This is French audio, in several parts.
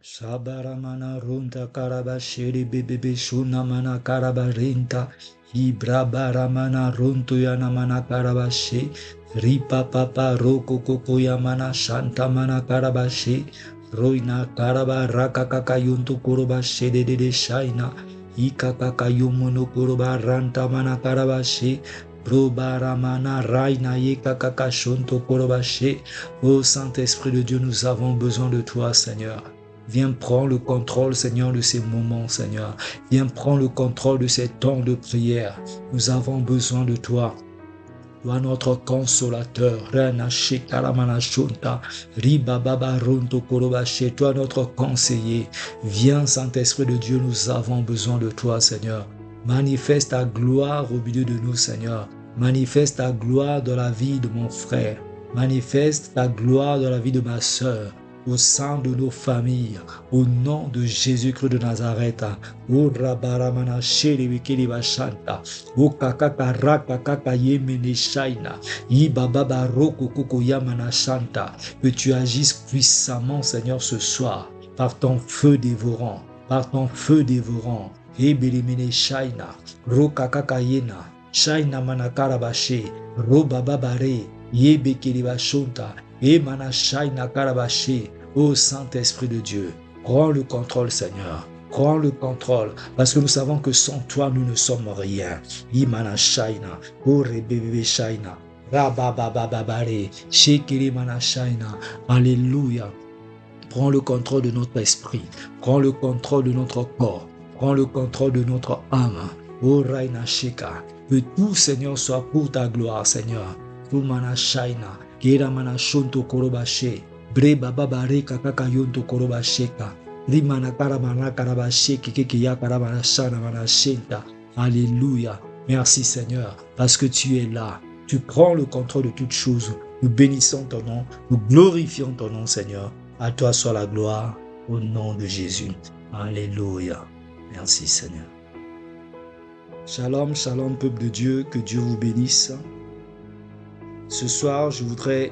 Shabaramana runta karabashiri bibebe shunamana karabarinta. Ibrabaramana runtu yanamana karabashi. Ripa papa roku kukuyamana shantamana karabashi. Roina karaba rakakaka yuntu kurubashi de shaina. Ikakaka yumunu kuruba rantamana karabashi. Brobaramana raina yikakaka shuntu kurubashi. Ô Saint-Esprit de Dieu, nous avons besoin de toi, Seigneur. Viens prendre le contrôle, Seigneur, de ces moments, Seigneur. Viens prendre le contrôle de ces temps de prière. Nous avons besoin de toi. Toi, notre consolateur, toi, notre conseiller. Viens, Saint-Esprit de Dieu, nous avons besoin de toi, Seigneur. Manifeste ta gloire au milieu de nous, Seigneur. Manifeste ta gloire dans la vie de mon frère. Manifeste ta gloire dans la vie de ma sœur. Au sein de nos familles, au nom de Jésus-Christ de Nazareth, o rabaramana shiri wikiri bashanta, o kakaka raka kaka yemene shaina, ibababa roku kuku yamana shanta, que tu agisses puissamment, Seigneur, ce soir, par ton feu dévorant, par ton feu dévorant, ebelimene shaina, roka kaka yena, shaina manakara bashe, robababare, yebekiri bashunta, et Manashaina Karabashi, ô Saint-Esprit de Dieu, prends le contrôle, Seigneur. Prends le contrôle, parce que nous savons que sans toi, nous ne sommes rien. Imanashaina, ô Rebebe Shaina, Rababababare, Shekiri Manashaina, Alléluia. Prends le contrôle de notre esprit, prends le contrôle de notre corps, prends le contrôle de notre âme. Ô Raina Sheka, que tout, Seigneur, soit pour ta gloire, Seigneur. Tout Manashaina, Kera mana shonto korobashe, bre baba bare kakaka yonto korobasheka, rimana karamana karabashe keke ya karamana shana mana shenta. Alléluia. Merci Seigneur, parce que tu es là. Tu prends le contrôle de toutes choses. Nous bénissons ton nom, nous glorifions ton nom Seigneur. À toi soit la gloire, au nom de Jésus. Alléluia. Merci Seigneur. Shalom, shalom peuple de Dieu, que Dieu vous bénisse. Ce soir, je voudrais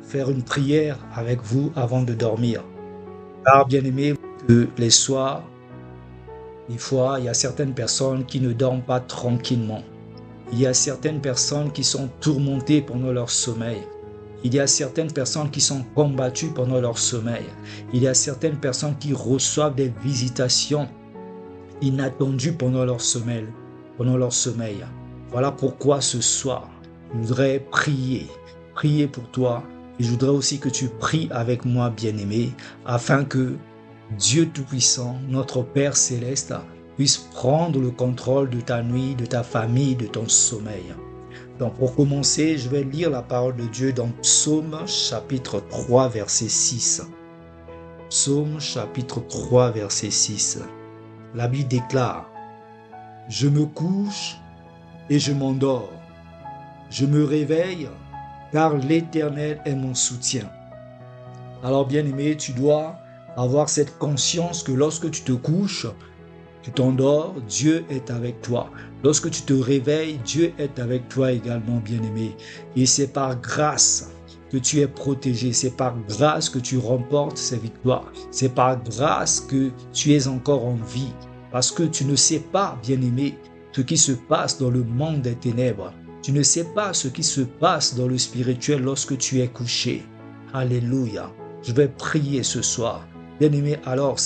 faire une prière avec vous avant de dormir. Car bien aimé, que les soirs, des fois, il y a certaines personnes qui ne dorment pas tranquillement. Il y a certaines personnes qui sont tourmentées pendant leur sommeil. Il y a certaines personnes qui sont combattues pendant leur sommeil. Il y a certaines personnes qui reçoivent des visitations inattendues pendant leur sommeil. Voilà pourquoi ce soir, je voudrais prier pour toi, et je voudrais aussi que tu pries avec moi, bien-aimé, afin que Dieu Tout-Puissant, notre Père Céleste, puisse prendre le contrôle de ta nuit, de ta famille, de ton sommeil. Donc pour commencer, je vais lire la parole de Dieu dans Psaume chapitre 3, verset 6. Psaume chapitre 3, verset 6. La Bible déclare: « Je me couche et je m'endors. Je me réveille, car l'Éternel est mon soutien. » Alors bien-aimé, tu dois avoir cette conscience que lorsque tu te couches, tu t'endors, Dieu est avec toi. Lorsque tu te réveilles, Dieu est avec toi également, bien-aimé. Et c'est par grâce que tu es protégé. C'est par grâce que tu remportes ces victoires. C'est par grâce que tu es encore en vie. Parce que tu ne sais pas, bien-aimé, ce qui se passe dans le monde des ténèbres. Tu ne sais pas ce qui se passe dans le spirituel lorsque tu es couché. Alléluia. Je vais prier ce soir. Bien-aimé, alors que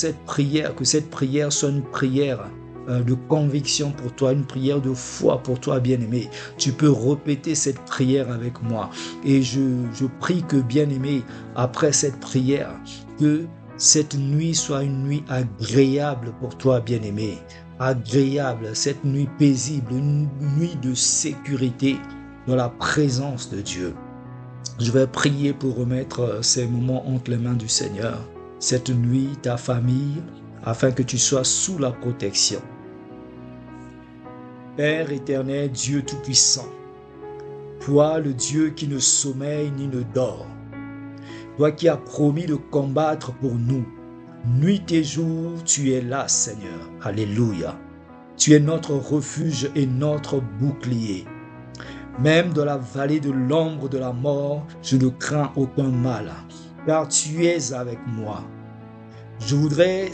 cette prière soit une prière de conviction pour toi, une prière de foi pour toi, bien-aimé. Tu peux répéter cette prière avec moi. Et je prie que, bien-aimé, après cette prière, que cette nuit soit une nuit agréable pour toi, bien-aimé. Agréable, cette nuit paisible, une nuit de sécurité dans la présence de Dieu. Je vais prier pour remettre ces moments entre les mains du Seigneur, cette nuit, ta famille, afin que tu sois sous la protection. Père éternel, Dieu Tout-Puissant, toi le Dieu qui ne sommeille ni ne dort, toi qui as promis de combattre pour nous, nuit et jour, tu es là, Seigneur. Alléluia. Tu es notre refuge et notre bouclier. Même dans la vallée de l'ombre de la mort, je ne crains aucun mal, car tu es avec moi. Je voudrais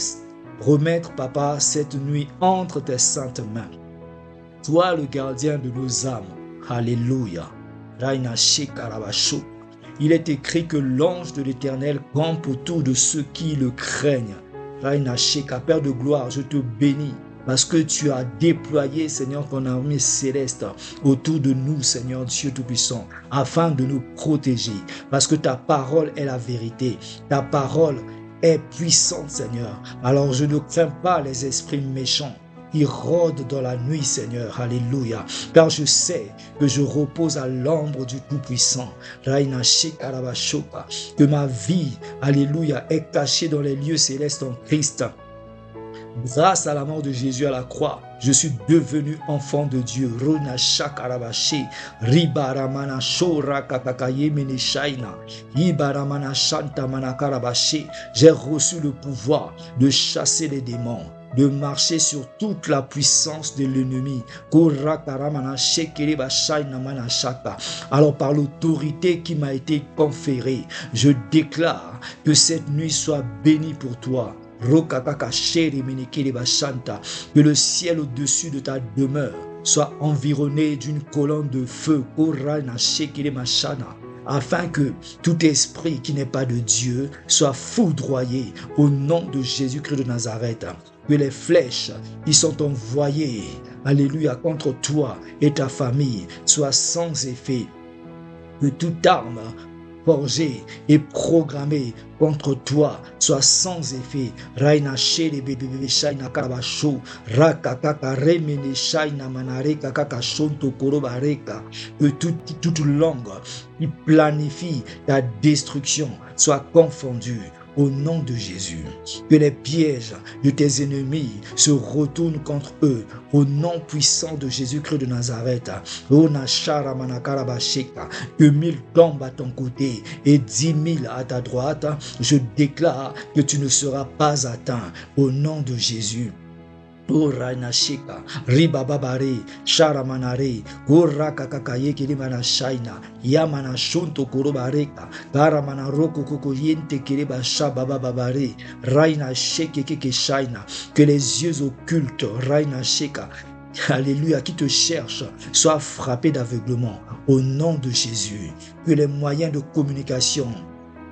remettre, Papa, cette nuit entre tes saintes mains. Toi, le gardien de nos âmes. Alléluia. Il est écrit que l'ange de l'Éternel campe autour de ceux qui le craignent. Père de gloire, je te bénis parce que tu as déployé, Seigneur, ton armée céleste autour de nous, Seigneur Dieu Tout-Puissant, afin de nous protéger. Parce que ta parole est la vérité. Ta parole est puissante, Seigneur. Alors je ne crains pas les esprits méchants qui rôdent dans la nuit, Seigneur. Alléluia. Car je sais que je repose à l'ombre du Tout-Puissant. Que ma vie, alléluia, est cachée dans les lieux célestes en Christ. Grâce à la mort de Jésus à la croix, je suis devenu enfant de Dieu. J'ai reçu le pouvoir de chasser les démons, de marcher sur toute la puissance de l'ennemi. Alors par l'autorité qui m'a été conférée, je déclare que cette nuit soit bénie pour toi. Que le ciel au-dessus de ta demeure soit environné d'une colonne de feu, afin que tout esprit qui n'est pas de Dieu soit foudroyé au nom de Jésus-Christ de Nazareth. Que les flèches qui sont envoyées, alléluia, contre toi et ta famille soient sans effet. Que toute arme forgé et programmé contre toi soit sans effet. Que toute langue qui planifie ta destruction soit confondue au nom de Jésus. Que les pièges de tes ennemis se retournent contre eux au nom puissant de Jésus-Christ de Nazareth. Que 1000 tombent à ton côté et 10 000 à ta droite. Je déclare que tu ne seras pas atteint au nom de Jésus. Ribababare, Sharamanare, Gorakakaye Kilimana Shaina, Yamana Shunto Korobareka, Garamana Roko Kokoyente Kiriba Shabababare, Raina Sheke Shaina, que les yeux occultes, Raina Sheka, alléluia, qui te cherchent, soient frappés d'aveuglement au nom de Jésus. Que les moyens de communication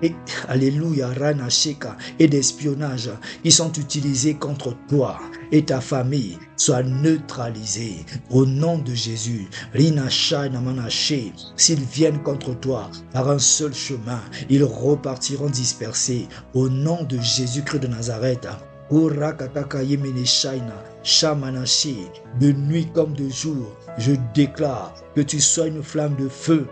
et alléluia, Rana Sheka, et d'espionnage qui sont utilisés contre toi et ta famille soient neutralisés au nom de Jésus. Rina Shai Namanaché, s'ils viennent contre toi par un seul chemin, ils repartiront dispersés au nom de Jésus-Christ de Nazareth. De nuit comme de jour, je déclare que tu sois une flamme de feu,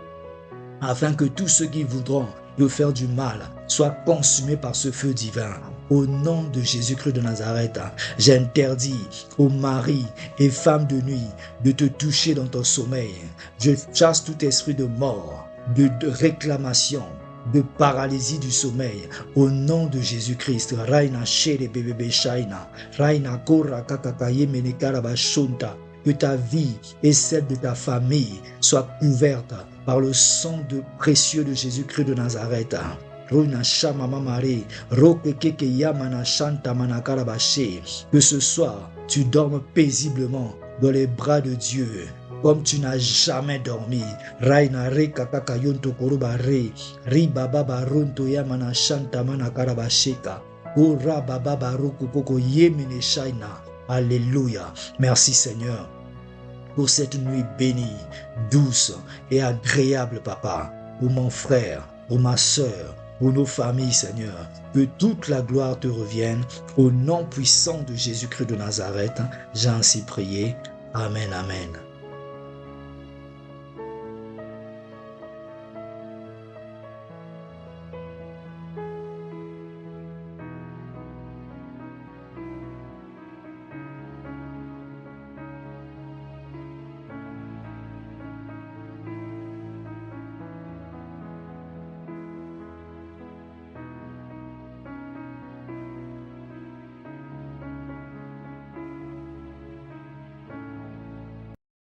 afin que tous ceux qui voudront de faire du mal soient consumés par ce feu divin. Au nom de Jésus-Christ de Nazareth, j'interdis aux maris et femmes de nuit de te toucher dans ton sommeil. Je chasse tout esprit de mort, de réclamation, de paralysie du sommeil au nom de Jésus-Christ. Raina Shere Bebebe Shaina, Raina Kora Kakakaye Menekara Bashunta. Que ta vie et celle de ta famille soient couvertes par le sang précieux de Jésus-Christ de Nazareth. Que ce soir, tu dormes paisiblement dans les bras de Dieu, comme tu n'as jamais dormi. Raina reka kakayonto korobare, ribaba baronto yamana shanta mana karabasheka, ora baba baroko koko yemene shaina. Alléluia. Merci Seigneur pour cette nuit bénie, douce et agréable, Papa, pour mon frère, pour ma sœur, pour nos familles, Seigneur. Que toute la gloire te revienne au nom puissant de Jésus-Christ de Nazareth. J'ai ainsi prié. Amen, amen.